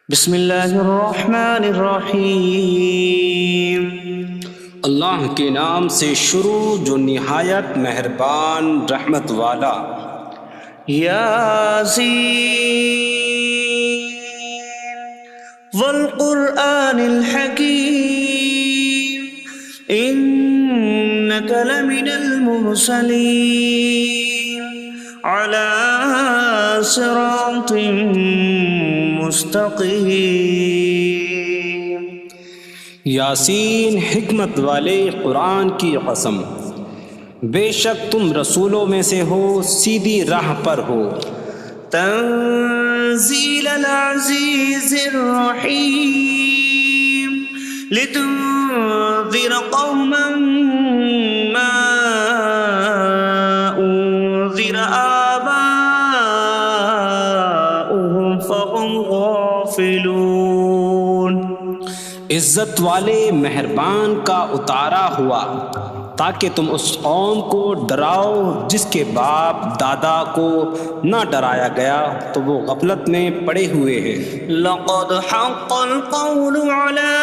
بسم اللہ الرحمن الرحیم۔ اللہ کے نام سے شروع جو نہایت مہربان رحمت والا۔ یاسین والقرآن الحکیم انک لمن المرسلین علی صراط مستقیم۔ یاسین حکمت والے قرآن کی قسم، بے شک تم رسولوں میں سے ہو، سیدھی راہ پر ہو۔ تنزیل العزیز الرحیم لتنذر قوما ما انذر آباؤهم فهم غافلون۔ عزت والے مہربان کا اتارا ہوا تاکہ تم اس قوم کو ڈراؤ جس کے باپ دادا کو نہ ڈرایا گیا تو وہ غفلت میں پڑے ہوئے ہیں۔ لقد حق القول على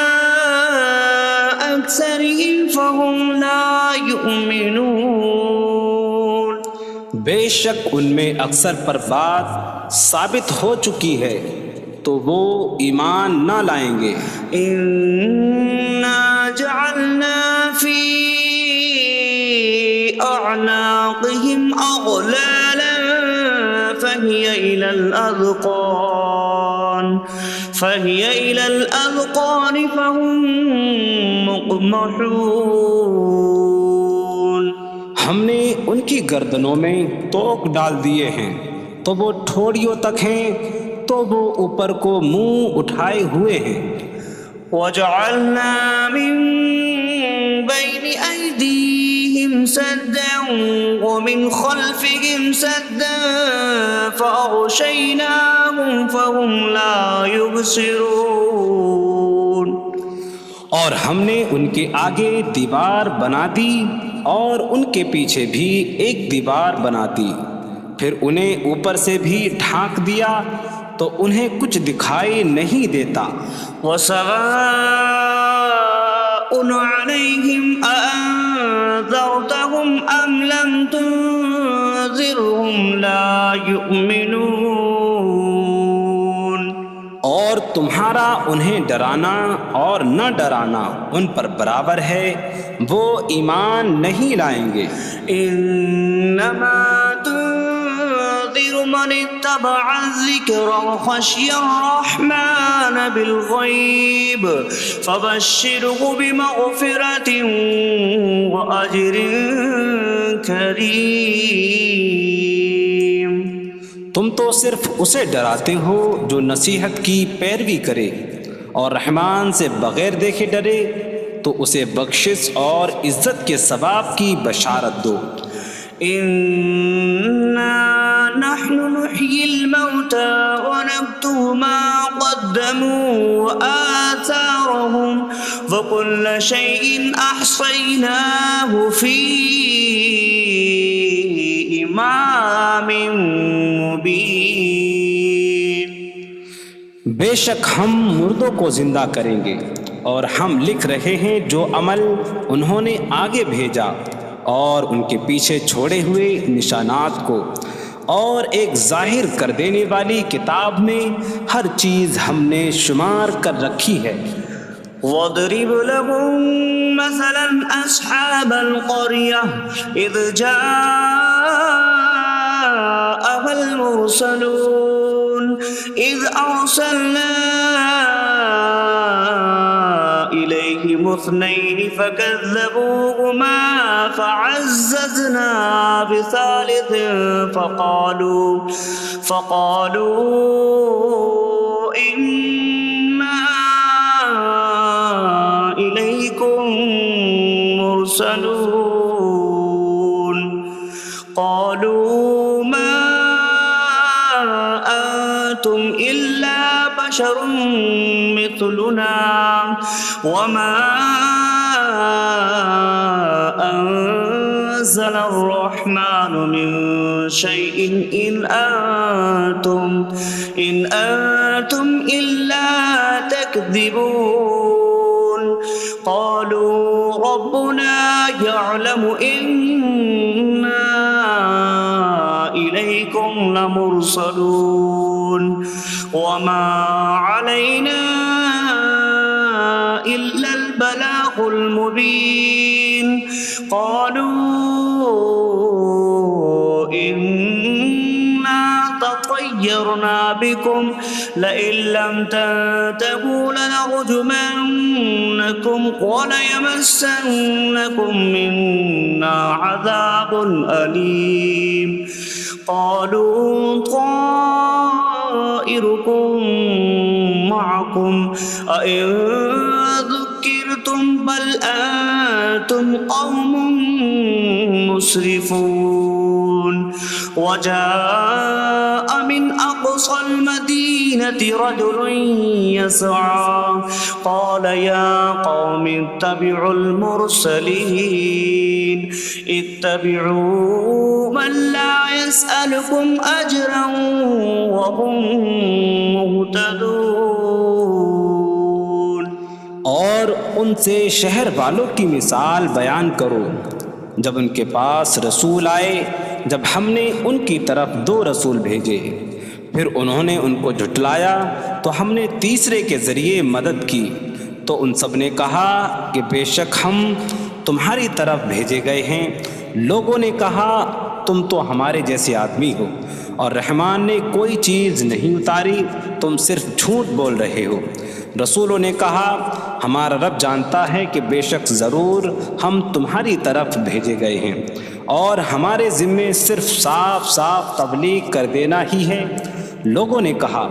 أكثرهم فهم لا يؤمنون۔ بے شک ان میں اکثر پر بات ثابت ہو چکی ہے تو وہ ایمان نہ لائیں گے۔ إنا جعلنا في أعناقهم أغلالا فهي إلى الأذقان فهم مقمحون۔ ہم نے ان کی گردنوں میں توق ڈال دیے ہیں تو وہ ٹھوڑیوں تک ہیں، تو وہ اوپر کو منہ اٹھائے ہوئے ہیں۔ وجعلنا من بين أيديهم سدا ومن خلفهم سدا فأغشيناهم فهم لا يبصرون۔ اور ہم نے ان کے آگے دیوار بنا دی اور ان کے پیچھے بھی ایک دیوار بنا دی، پھر انہیں اوپر سے بھی ڈھانک دیا تو انہیں کچھ دکھائی نہیں دیتا۔ وسواء عليهم أأنذرتهم أم لم تنذرهم لا يؤمنون۔ اور تمہارا انہیں ڈرانا اور نہ ڈرانا ان پر برابر ہے، وہ ایمان نہیں لائیں گے۔ انما تنذر من اتبع الذکر وخشی الرحمن بالغیب فبشره بمغفرة واجر کریم۔ تم تو صرف اسے ڈراتے ہو جو نصیحت کی پیروی کرے اور رحمان سے بغیر دیکھے ڈرے، تو اسے بخشش اور عزت کے ثواب کی بشارت دو۔ انا نحن نحيي الموتى ونكتب ما قدموا وآثارهم وكل شيء أحصيناه في إمام مبين۔ بے شک ہم مردوں کو زندہ کریں گے اور ہم لکھ رہے ہیں جو عمل انہوں نے آگے بھیجا اور ان کے پیچھے چھوڑے ہوئے نشانات کو، اور ایک ظاہر کر دینے والی کتاب میں ہر چیز ہم نے شمار کر رکھی ہے۔ وَاضْرِبْ لَهُم مَّثَلًا أَصْحَابَ الْقَرْيَةِ إِذْ جَاءَهَا الْمُرْسَلُونَ إِذْ أَرْسَلْنَا إِلَيْهِمُ اثْنَيْنِ فَكَذَّبُوهُمَا فَعَزَّزْنَا بِثَالِثٍ فَقَالُوا إِنَّا إِلَيْكُمْ مُرْسَلُونَ۔ قَالُوا مَا أَنتُمْ إِلَّا بَشَرٌ مِثْلُنَا وَمَا أَنتُمْ نزل الرحمن من شيء إن أنتم إلا تكذبون قالوا ربنا يعلم إنا إليكم لمرسلون وما علينا إلا البلاغ المبين قالوا إنا تطيرنا بكم لئن لم تنتهوا لنرجمنكم وليمسنكم منا عذاب أليم قالوا طائركم معكم أئن ذكرتم بل أنتم قوم مسرفون وجاء من أقصى المدينة رجل يسعى قال يا قوم اتبعوا المرسلين اتبعوا من لا يسألكم أجرا وهم مهتدون اور ان سے شہر والوں کی مثال بیان کرو جب ان کے پاس رسول آئے جب ہم نے ان کی طرف 2 رسول بھیجے پھر انہوں نے ان کو جھٹلایا تو ہم نے تیسرے کے ذریعے مدد کی تو ان سب نے کہا کہ بے شک ہم تمہاری طرف بھیجے گئے ہیں لوگوں نے کہا تم تو ہمارے جیسے آدمی ہو اور رحمان نے کوئی چیز نہیں اتاری تم صرف جھوٹ بول رہے ہو رسولوں نے کہا ہمارا رب جانتا ہے کہ بے شک ضرور ہم تمہاری طرف بھیجے گئے ہیں اور ہمارے ذمے صرف صاف صاف تبلیغ کر دینا ہی ہے لوگوں نے کہا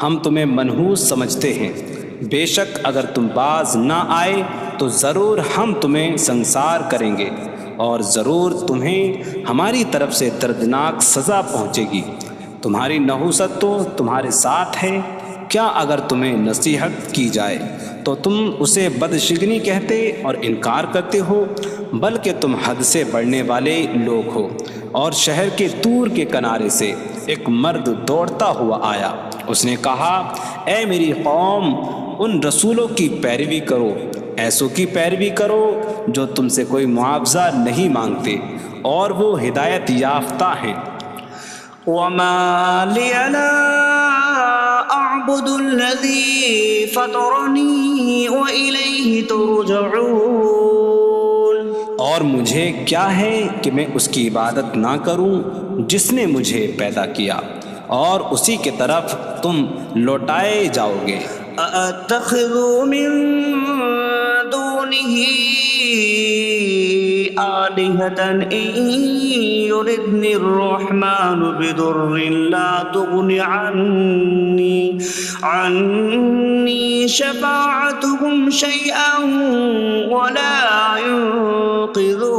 ہم تمہیں منحوس سمجھتے ہیں بے شک اگر تم باز نہ آئے تو ضرور ہم تمہیں سنسار کریں گے اور ضرور تمہیں ہماری طرف سے دردناک سزا پہنچے گی تمہاری نحوست تو تمہارے ساتھ ہے کیا اگر تمہیں نصیحت کی جائے تو تم اسے بدشگنی کہتے اور انکار کرتے ہو بلکہ تم حد سے بڑھنے والے لوگ ہو اور شہر کے دور کے کنارے سے ایک مرد دوڑتا ہوا آیا اس نے کہا اے میری قوم ان رسولوں کی پیروی کرو ایسوں کی پیروی کرو جو تم سے کوئی معاوضہ نہیں مانگتے اور وہ ہدایت یافتہ ہیں وما لي لا أعبد الذي فطرني وإليه ترجعون اور مجھے کیا ہے کہ میں اس کی عبادت نہ کروں جس نے مجھے پیدا کیا اور اسی کی طرف تم لوٹائے جاؤ گے أأتخذ من دونه آلهة إن يردني الرحمن بضر لا تغن عني شفاعتهم شيئا ولا ينقذون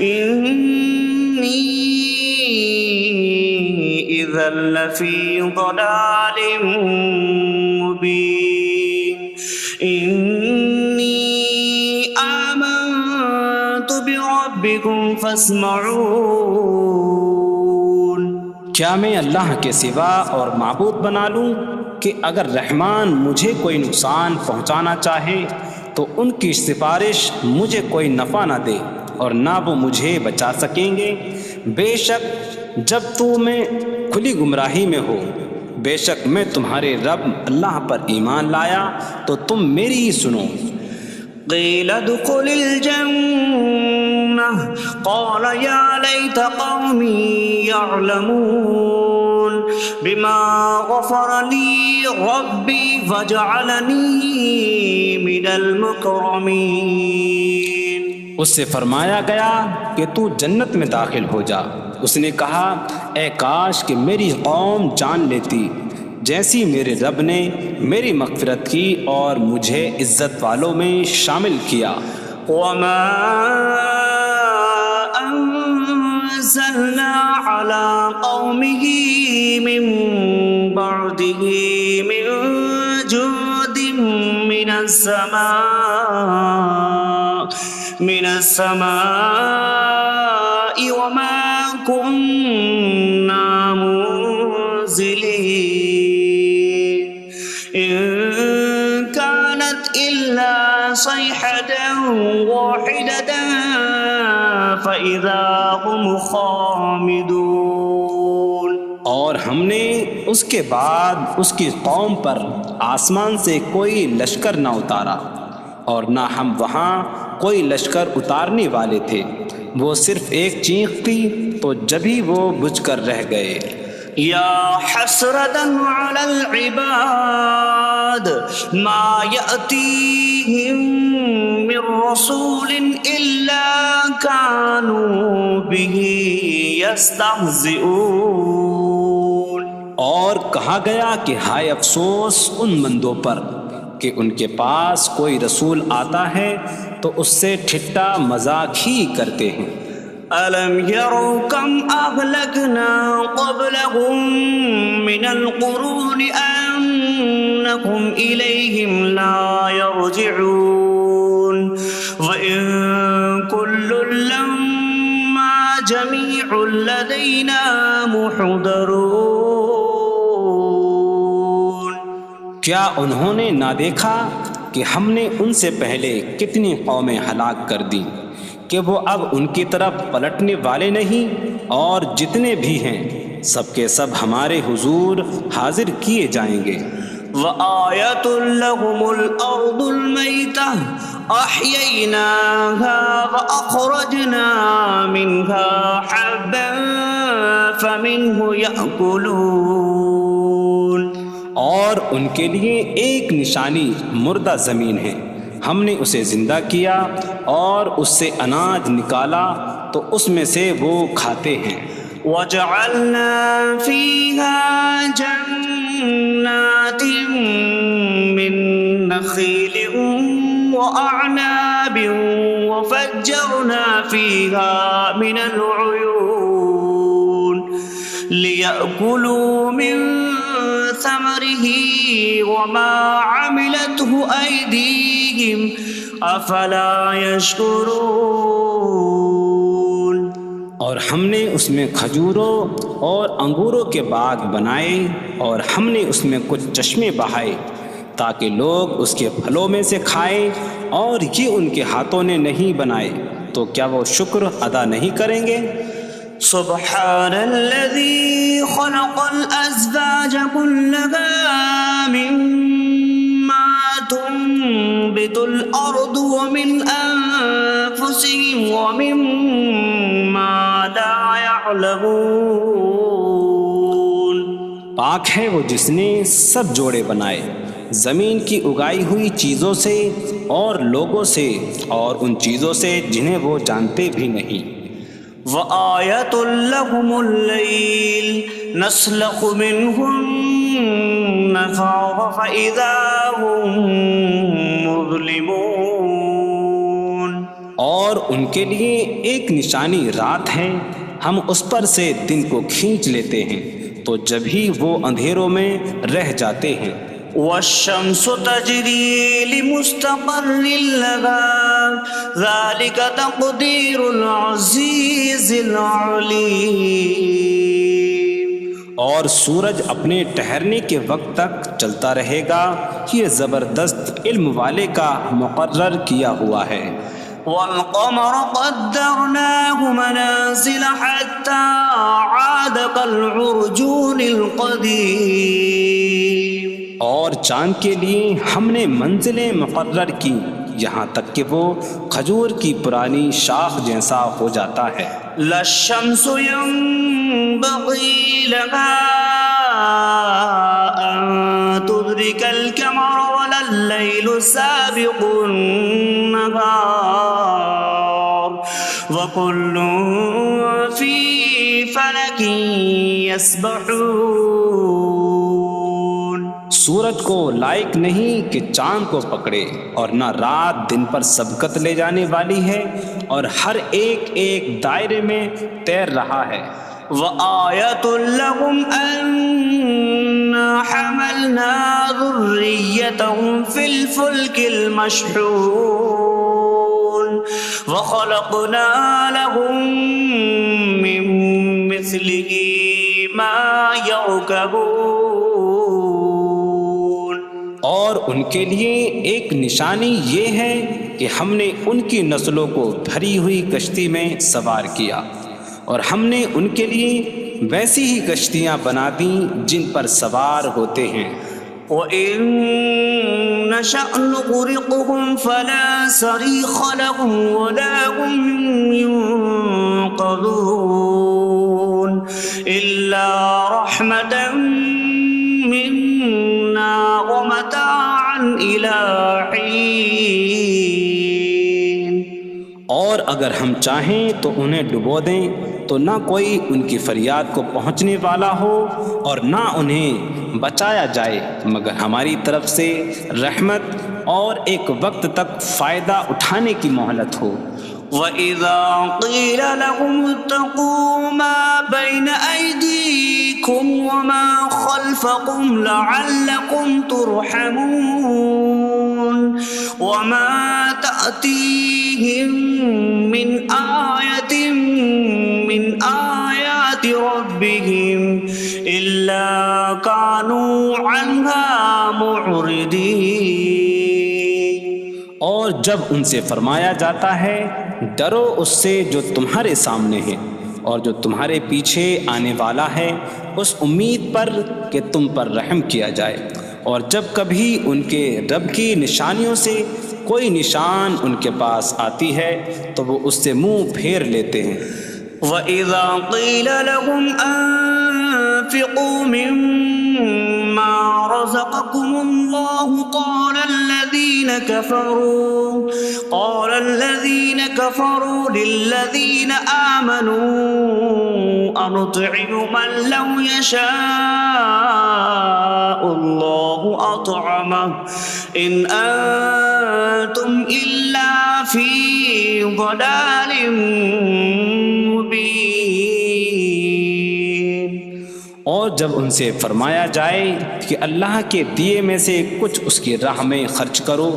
إني إذا لفي ضلال مبين إني آمنت بربكم فاسمعون کیا میں اللہ کے سوا اور معبود بنا لوں کہ اگر رحمان مجھے کوئی نقصان پہنچانا چاہے تو ان کی سفارش مجھے کوئی نفع نہ دے اور نہ وہ مجھے بچا سکیں گے بے شک جب میں کھلی گمراہی میں ہو بے شک میں تمہارے رب اللہ پر ایمان لایا تو تم میری ہی سنو قيل ادخل الجنة قال يا ليت قومي يعلمون بما غفر لي ربي فجعلني من المكرمين اس سے فرمایا گیا کہ تو جنت میں داخل ہو جا اس نے کہا اے کاش کہ میری قوم جان لیتی جیسی میرے رب نے میری مغفرت کی اور مجھے عزت والوں میں شامل کیا وما أنزلنا على قومه من بعده من جود من السماء من السماء وما كنا منزلين إن كانت إلا صيحة واحدة فإذا هم خامدون۔ اور ہم نے اس کے بعد اس کی قوم پر آسمان سے کوئی لشکر نہ اتارا، اور نہ ہم وہاں کوئی لشکر اتارنے والے تھے، وہ صرف ایک چیخ تھی تو جبھی وہ بجھ کر رہ گئے۔ یا حسرة على العباد ما يأتيهم من رسول إلا كانوا به يستهزئون۔ اور کہا گیا کہ ہائے افسوس ان بندوں پر کہ ان کے پاس کوئی رسول آتا ہے تو اس سے ٹھٹا مذاق ہی کرتے ہیں۔ أَلَمْ يَرَوْا كَمْ أَهْلَكْنَا قَبْلَهُمْ مِنَ الْقُرُونِ أَنَّكُمْ إِلَيْهِمْ لَا يَرْجِعُونَ وَإِن كُلٌّ لَّمَّا جَمِيعٌ لَّدَيْنَا مُحْضَرُونَ۔ کیا انہوں نے نہ دیکھا کہ ہم نے ان سے پہلے کتنی قومیں ہلاک کر دیں کہ وہ اب ان کی طرف پلٹنے والے نہیں، اور جتنے بھی ہیں سب کے سب ہمارے حضور حاضر کیے جائیں گے۔ وَآيَةٌ لَّهُمُ الْأَرْضُ الْمَيْتَةُ أَحْيَيْنَاهَا وَأَخْرَجْنَا مِنْهَا حَبًّا فَمِنْهُ يَأْكُلُونَ۔ اور ان کے لیے ایک نشانی مردہ زمین ہے، ہم نے اسے زندہ کیا اور اس سے اناج نکالا تو اس میں سے وہ کھاتے ہیں۔ وَجَعَلْنَا فِيهَا جَنَّاتٍ مِّن نَّخِيلٍ وَأَعْنَابٍ وَفَجَّرْنَا فِيهَا مِنَ الْعُيُونِ لِيَأْكُلُوا مِن ثَمَرِهِ وَمَا عَمِلَتْهُ أَيْدِيهِمْ أَفَلَا يَشْكُرُونَ۔ اور ہم نے اس میں کھجوروں اور انگوروں کے باغ بنائے، اور ہم نے اس میں کچھ چشمے بہائے تاکہ لوگ اس کے پھلوں میں سے کھائیں، اور یہ ان کے ہاتھوں نے نہیں بنائے، تو کیا وہ شکر ادا نہیں کریں گے؟ سبحان الذي خلق الأزواج كلها مما تنبت الأرض ومن أنفسهم ومما لا يعلمون۔ پاک ہے وہ جس نے سب جوڑے بنائے زمین کی اگائی ہوئی چیزوں سے اور لوگوں سے اور ان چیزوں سے جنہیں وہ جانتے بھی نہیں۔ وَآيَةٌ لَّهُمُ اللَّيْلُ نَسْلَخُ مِنْهُ النَّهَارَ فَإِذَا هُم مُظْلِمُونَ۔ اور ان کے لیے ایک نشانی رات ہے، ہم اس پر سے دن کو کھینچ لیتے ہیں تو جبھی وہ اندھیروں میں رہ جاتے ہیں۔ وَالشَّمْسُ تَجْرِي لِمُسْتَقَرٍّ لَّهَا ذَلِكَ تَقْدِيرُ الْعَزِيزِ الْعَلِيمِ۔ اور سورج اپنے ٹھہرنے کے وقت تک چلتا رہے گا، یہ زبردست علم والے کا مقرر کیا ہوا ہے۔ وَالْقَمَرَ قَدَّرْنَاهُ مَنَازِلَ حَتَّى عَادَ كَالْعُرْجُونِ الْقَدِيمِ۔ اور چاند کے لیے ہم نے منزلیں مقرر کی یہاں تک کہ وہ کھجور کی پرانی شاخ جیسا ہو جاتا ہے۔ لا الشمس ينبغي لها أن تدرك القمر ولا الليل سابق النهار وكل في فلك يسبحون۔ سورج کو لائق نہیں کہ چاند کو پکڑے، اور نہ رات دن پر سبقت لے جانے والی ہے، اور ہر ایک ایک دائرے میں تیر رہا ہے۔ وَآيَةٌ لَّهُمْ أَنَّا حَمَلْنَا ذُرِّيَّتَهُمْ فِي الْفُلْكِ الْمَشْحُونِ۔ وخلقنا لهم من مثله ما يركبون. اور ان کے لیے ایک نشانی یہ ہے کہ ہم نے ان کی نسلوں کو بھری ہوئی کشتی میں سوار کیا، اور ہم نے ان کے لیے ویسی ہی کشتیاں بنا دیں جن پر سوار ہوتے ہیں. وَإِن نَّشَأْ نُغْرِقْهُمْ فَلَا صَرِيخَ لَهُمْ وَلَا هُمْ يُنقَذُونَ إِلَّا رَحْمَةً مِّنَّا وَمَتَاعًا إِلَىٰ حِينٍ. اور اگر ہم چاہیں تو انہیں ڈبو دیں تو نہ کوئی ان کی فریاد کو پہنچنے والا ہو اور نہ انہیں بچایا جائے مگر ہماری طرف سے رحمت اور ایک وقت تک فائدہ اٹھانے کی مہلت ہو. وَإِذَا قِيلَ لَهُمُ اتَّقُوا مَا بَيْنَ أَيْدِيكُمْ وَمَا خَلْفَكُمْ لَعَلَّكُمْ تُرْحَمُونَ وَمَا تَأْتِيهِم مِّنْ آيَةٍ مِّنْ آيَاتِ رَبِّهِمْ إِلَّا كَانُوا عَنْهَا مُعْرِضِينَ. اور جب ان سے فرمایا جاتا ہے ڈرو اس سے جو تمہارے سامنے ہے اور جو تمہارے پیچھے آنے والا ہے، اس امید پر کہ تم پر رحم کیا جائے، اور جب کبھی ان کے رب کی نشانیوں سے کوئی نشان ان کے پاس آتی ہے تو وہ اس سے منہ پھیر لیتے ہیں. وَإِذَا قِيلَ لَهُمْ أَنفِقُوا مِمَّا رَزَقَكُمُ اللَّهُ قَالَ الَّذِينَ كَفَرُوا لِلَّذِينَ آمَنُوا أَنُطْعِمُ مَن لَّوْ يَشَاءُ اللَّهُ أَطْعَمَهُ إِنْ أَنتُمْ إِلَّا فِي ضَلَالٍ مبین. اور جب ان سے فرمایا جائے کہ اللہ کے دیے میں سے کچھ اس کی راہ میں خرچ کرو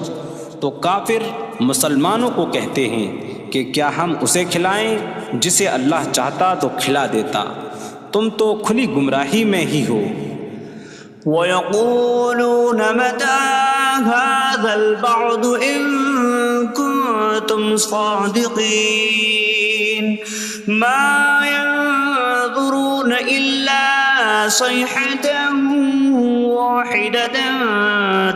تو کافر مسلمانوں کو کہتے ہیں کہ کیا ہم اسے کھلائیں جسے اللہ چاہتا تو کھلا دیتا، تم تو کھلی گمراہی میں ہی ہو. وَيَقُولُونَ مَتَىٰ هَٰذَا الْوَعْدُ إِن كُنتُمْ صَادِقِينَ مَا يَنظُرُونَ إِلَّا صَيْحَةً وَاحِدَةً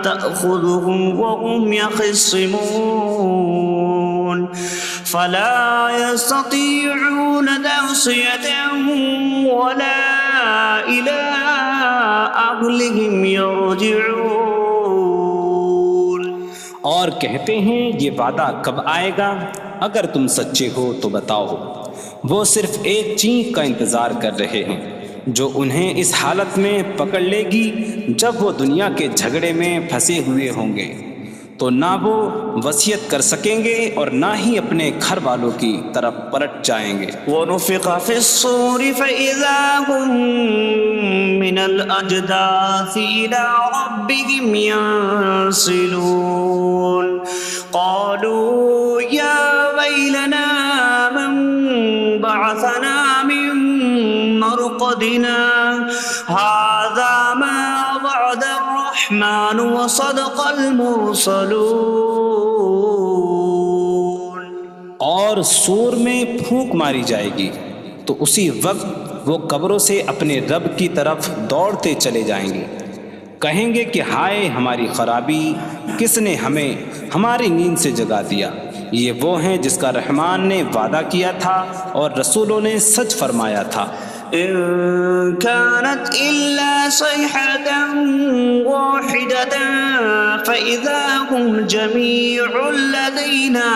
تَأْخُذُهُمْ وَهُمْ يَخِصِّمُونَ فَلَا يَسْتَطِيعُونَ تَوْصِيَةً وَلَا إِلَىٰ أَهْلِهِمْ يَرْجِعُونَ. اور کہتے ہیں یہ وعدہ کب آئے گا؟ اگر تم سچے ہو تو بتاؤ. وہ صرف ایک چینک کا انتظار کر رہے ہیں جو انہیں اس حالت میں پکڑ لے گی جب وہ دنیا کے جھگڑے میں پھنسے ہوئے ہوں گے، تو نہ وہ وصیت کر سکیں گے اور نہ ہی اپنے گھر والوں کی طرف پلٹ جائیں گے. وَنُفِخَ فِي الصُّورِ فَإِذَا هُم مِّنَ الْأَجْدَاثِ إِلَىٰ رَبِّهِمْ يَنسِلُونَ قَالُوا يَا وَيْلَنَا مَن بَعَثَنَا مِن مَّرْقَدِنَا هَٰذَا مَا وَعَدَ الرَّحْمَٰنُ وَصَدَقَ الْمُرْسَلُونَ. اور سور میں پھونک ماری جائے گی تو اسی وقت وہ قبروں سے اپنے رب کی طرف دوڑتے چلے جائیں گے، کہیں گے کہ ہائے ہماری خرابی، کس نے ہمیں ہماری نیند سے جگا دیا. یہ وہ ہیں جس کا رحمان نے وعدہ کیا تھا اور رسولوں نے سچ فرمایا تھا. إن كانت إلا صيحة واحدة فإذا هم جميع لدينا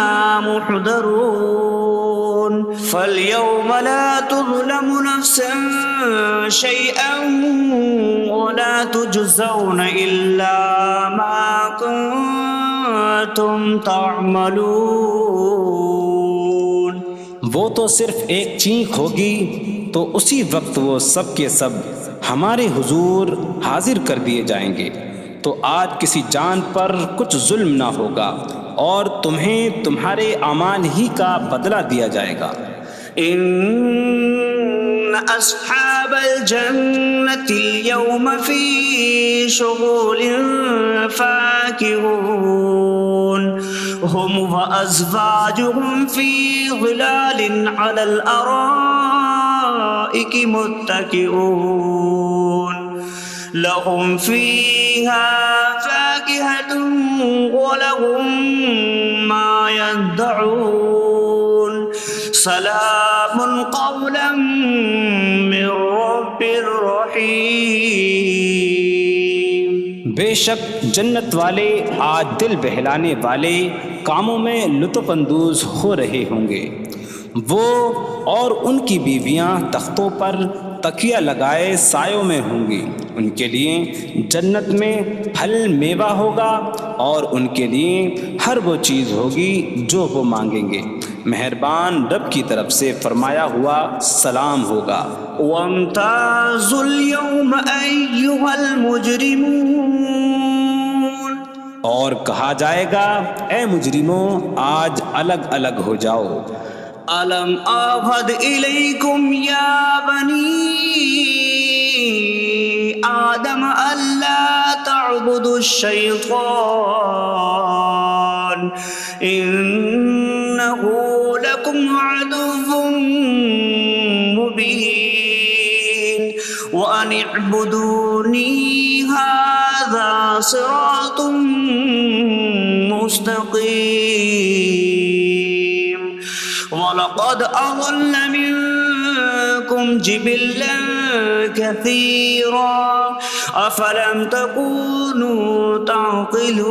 محضرون فاليوم لا تظلم نفس شيئا ولا تجزون إلا ما كنتم تعملون. وہ تو صرف ایک چینک ہوگی تو اسی وقت وہ سب کے سب ہمارے حضور حاضر کر دیے جائیں گے، تو آج کسی جان پر کچھ ظلم نہ ہوگا اور تمہیں تمہارے اعمال ہی کا بدلہ دیا جائے گا۔ إن أصحاب الجنة اليوم في شغل فاكهون هم وأزواجهم في ظلال على الأرائك متكئون لهم فيها فاكهة ولهم ما يدعون سلام قولا من رب رحیم۔ بے شک جنت والے آج دل بہلانے والے کاموں میں لطف اندوز ہو رہے ہوں گے۔ وہ اور ان کی بیویاں تختوں پر تکیہ لگائے سایوں میں ہوں گی۔ ان کے لیے جنت میں پھل میوہ ہوگا اور ان کے لیے ہر وہ چیز ہوگی جو وہ مانگیں گے۔ مہربان رب کی طرف سے فرمایا ہوا سلام ہوگا۔ وامتازوا اليوم أيها المجرمون، اور کہا جائے گا اے مجرموں آج الگ الگ ہو جاؤ۔ ألم أعهد إليكم يا بني آدم ألا تعبدوا الشيطان إنه لكم عدو مبين وأن اعبدوني هذا صراط مستقيم وَلَقَدْ أَضَلَّ مِنكُمْ جِبِلًّا كَثِيرًا أَفَلَمْ تَكُونُوا تَعْقِلُونَ۔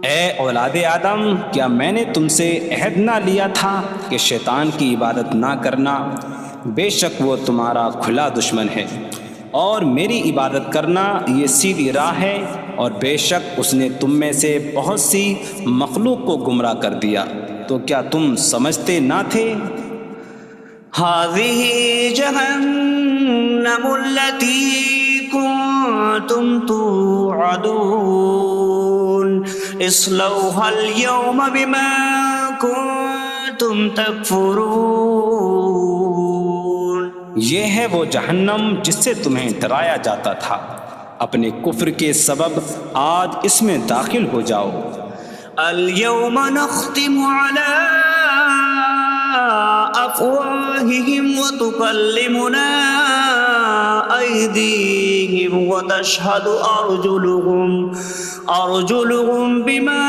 اے اولاد آدم، کیا میں نے تم سے عہد نہ لیا تھا کہ شیطان کی عبادت نہ کرنا؟ بے شک وہ تمہارا کھلا دشمن ہے، اور میری عبادت کرنا یہ سیدھی راہ ہے، اور بے شک اس نے تم میں سے بہت سی مخلوق کو گمراہ کر دیا، تو کیا تم سمجھتے نہ تھے؟ هذه جهنم التي كنتم توعدون اصلوها اليوم بما كنتم تكفرون۔ یہ ہے وہ جہنم جس سے تمہیں ڈرایا جاتا تھا، اپنے کفر کے سبب آج اس میں داخل ہو جاؤ۔ اليوم نختم على أفواههم وتكلمنا أيديهم وتشهد أرجلهم بما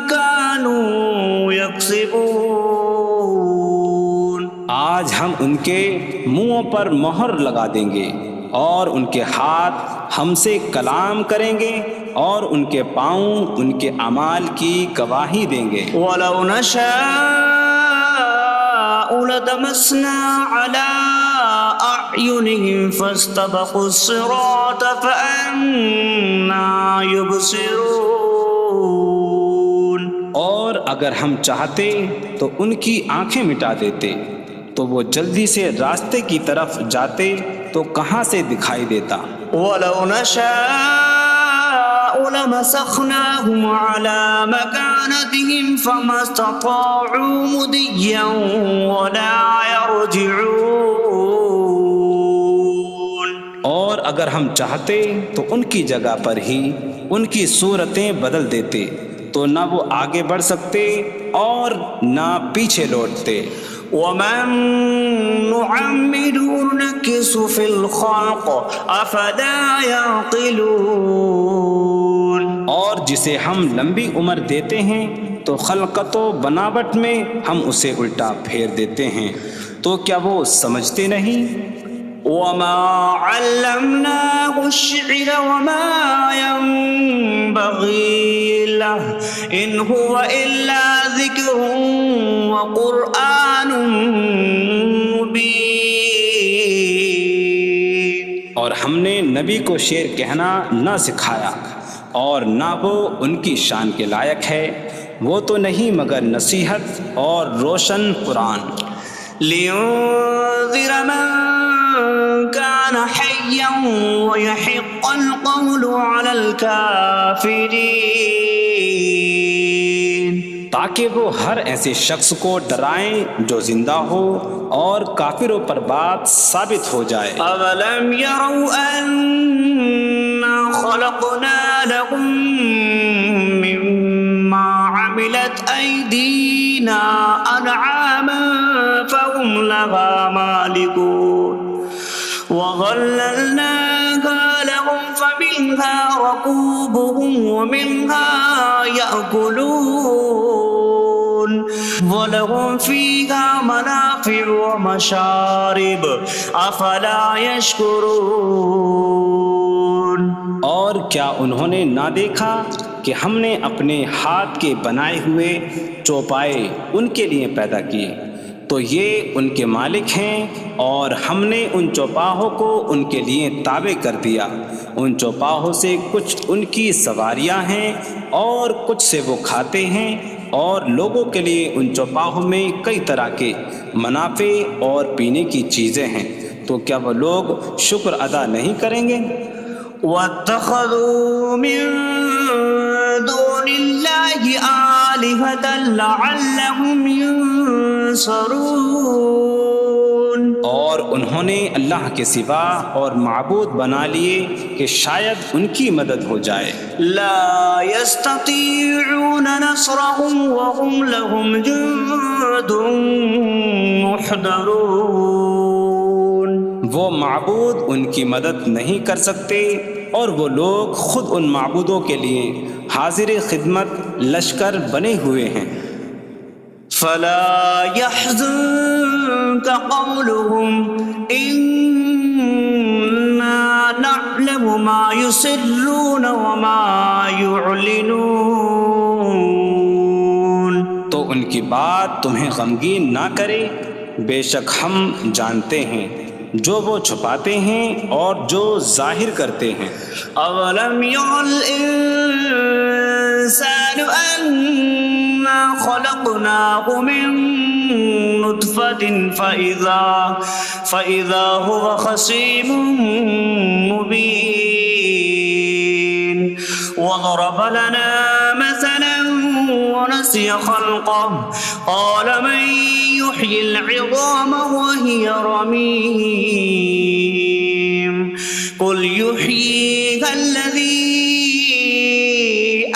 كانوا يكسبون۔ آج ہم ان کے منہوں پر مہر لگا دیں گے، اور ان کے ہاتھ ہم سے کلام کریں گے، اور ان کے پاؤں ان کے اعمال کی گواہی دیں گے۔ وَلَوْ نَشَاءُ لَطَمَسْنَا عَلَىٰ أَعْيُنِهِمْ فَاسْتَبَقُوا الصِّرَاطَ فَأَنَّىٰ يُبْصِرُونَ۔ اور اگر ہم چاہتے تو ان کی آنکھیں مٹا دیتے، تو وہ جلدی سے راستے کی طرف جاتے تو کہاں سے دکھائی دیتا۔ وَلَوْ نَشَاءُ لَمَسَخْنَاهُمْ عَلَىٰ مَكَانَتِهِمْ فَمَا اسْتَطَاعُوا مُضِيًّا وَلَا يَرْجِعُونَ۔ اور اگر ہم چاہتے تو ان کی جگہ پر ہی ان کی صورتیں بدل دیتے، تو نہ وہ آگے بڑھ سکتے اور نہ پیچھے لوٹتے۔ وَمَن نُعَمِّرْهُ نُنَكِّسْهُ فِي الْخَلْقِ أَفَلَا يَعْقِلُونَ۔ اور جسے ہم لمبی عمر دیتے ہیں تو خلقت و بناوٹ میں ہم اسے الٹا پھیر دیتے ہیں، تو کیا وہ سمجھتے نہیں؟ وَمَا عَلَّمْنَاهُ الشِّعْرَ وَمَا يَنبَغِي لَهُ إِنْ هُوَ إِلَّا ذِكْرٌ وَقُرْآنٌ مُبِينٌ۔ اور ہم نے نبی کو شعر کہنا نہ سکھایا، اور نہ وہ ان کی شان کے لائق ہے، وہ تو نہیں مگر نصیحت اور روشن قرآن۔ لِيُنذِرَ مَن كَانَ حَيًّا حيا ويحق القول على الكافرين تاکہ وہ ہر ایسے شخص کو ڈرائیں جو زندہ ہو اور کافروں پر بات ثابت ہو جائے۔ أولم يروا أنا خلقنا لهم مما عملت أيدينا أنعاما فهم لها مالكون وظللناها لهم فمنها ركوبهم ومنها يأكلون وَلَهُمْ فِيهَا مَنَافِعُ وَمَشَارِبُ أَفَلَا يَشْكُرُونَ۔ اور کیا انہوں نے نہ دیکھا کہ ہم نے اپنے ہاتھ کے بنائے ہوئے چوپائے ان کے لیے پیدا کیے، تو یہ ان کے مالک ہیں، اور ہم نے ان چوپاہوں کو ان کے لیے تابع کر دیا۔ ان چوپاہوں سے کچھ ان کی سواریاں ہیں اور کچھ سے وہ کھاتے ہیں، اور لوگوں کے لیے ان چوپاہوں میں کئی طرح کے منافع اور پینے کی چیزیں ہیں، تو کیا وہ لوگ شکر ادا نہیں کریں گے؟ وَاتَّخَذُوا مِن دُونِ اللَّهِ آلِهَةً لَعَلَّهُمْ يُنصَرُونَ۔ اور انہوں نے اللہ کے سوا اور معبود بنا لیے کہ شاید ان کی مدد ہو جائے۔ لا يستطيعون نصرهم وهم لهم جند محضرون۔ وہ معبود ان کی مدد نہیں کر سکتے، اور وہ لوگ خود ان معبودوں کے لیے حاضر خدمت لشکر بنے ہوئے ہیں۔ فلا يحزنك قولهم إنا نعلم ما يسرون وما يعلنون۔ تو ان کی بات تمہیں غمگین نہ کرے، بے شک ہم جانتے ہیں جو وہ چھپاتے ہیں اور جو ظاہر کرتے ہیں۔ اولم ير الانسان انا خلقناه من نطفة فإذا هو خصيم مبين وضرب لنا مثلا ونسي خلقه قال من يحيي العظام وهي رميم قل يحييها الذي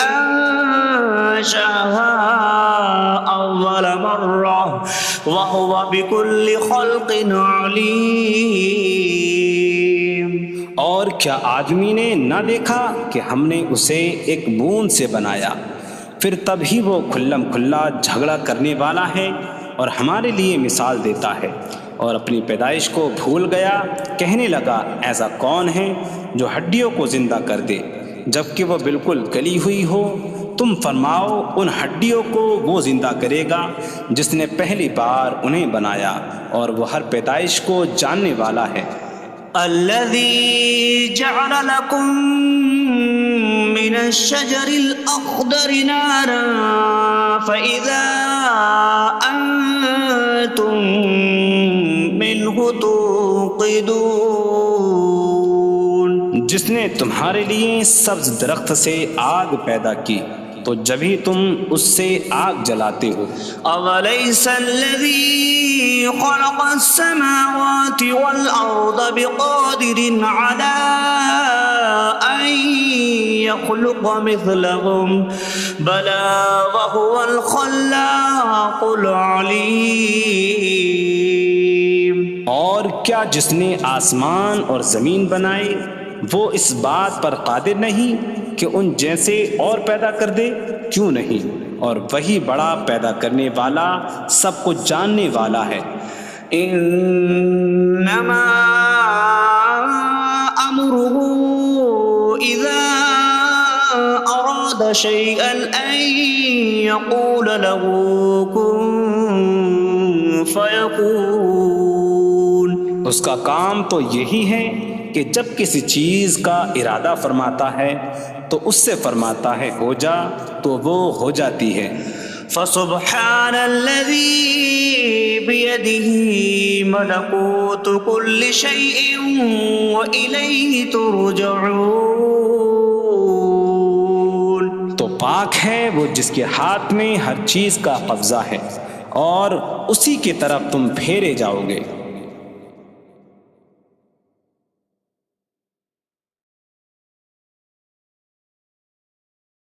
أنشأها أول مرة وهو بكل خلق عليم۔ اور کیا آدمی نے نہ دیکھا کہ ہم نے اسے ایک بوند سے بنایا، پھر تب ہی وہ کھلم کھلا جھگڑا کرنے والا ہے اور ہمارے لیے مثال دیتا ہے، اور اپنی پیدائش کو بھول گیا، کہنے لگا ایسا کون ہے جو ہڈیوں کو زندہ کر دے جبکہ وہ بالکل گلی ہوئی ہو؟ تم فرماؤ ان ہڈیوں کو وہ زندہ کرے گا جس نے پہلی بار انہیں بنایا، اور وہ ہر پیدائش کو جاننے والا ہے۔ الذي جعل لكم من الشجر الأخضر نارا فإذا أنتم منه توقدون۔ جس نے تمہارے لیے سبز درخت سے آگ پیدا کی تو جبھی تم اس سے آگ جلاتے ہو۔ أَوَلَيْسَ الَّذِي خَلَقَ السَّمَاوَاتِ وَالْأَرْضَ بِقَادِرٍ عَلَىٰ أَن يَخْلُقَ مِثْلَهُمْ بَلَىٰ وَهُوَ الْخَلَّاقُ الْعَلِيمُ۔ اور کیا جس نے آسمان اور زمین بنائے وہ اس بات پر قادر نہیں کہ ان جیسے اور پیدا کر دے؟ کیوں نہیں، اور وہی بڑا پیدا کرنے والا سب کچھ جاننے والا ہے۔ انما امره اذا اراد شيئا ان يقول له كن فيكون۔ اس کا کام تو یہی ہے کہ جب کسی چیز کا ارادہ فرماتا ہے تو اس سے فرماتا ہے ہو جا، تو وہ ہو جاتی ہے۔ فسبحان الذي بيده ملكوت كل شيء وإليه ترجعون. تو پاک ہے وہ جس کے ہاتھ میں ہر چیز کا قبضہ ہے اور اسی کی طرف تم پھیرے جاؤ گے.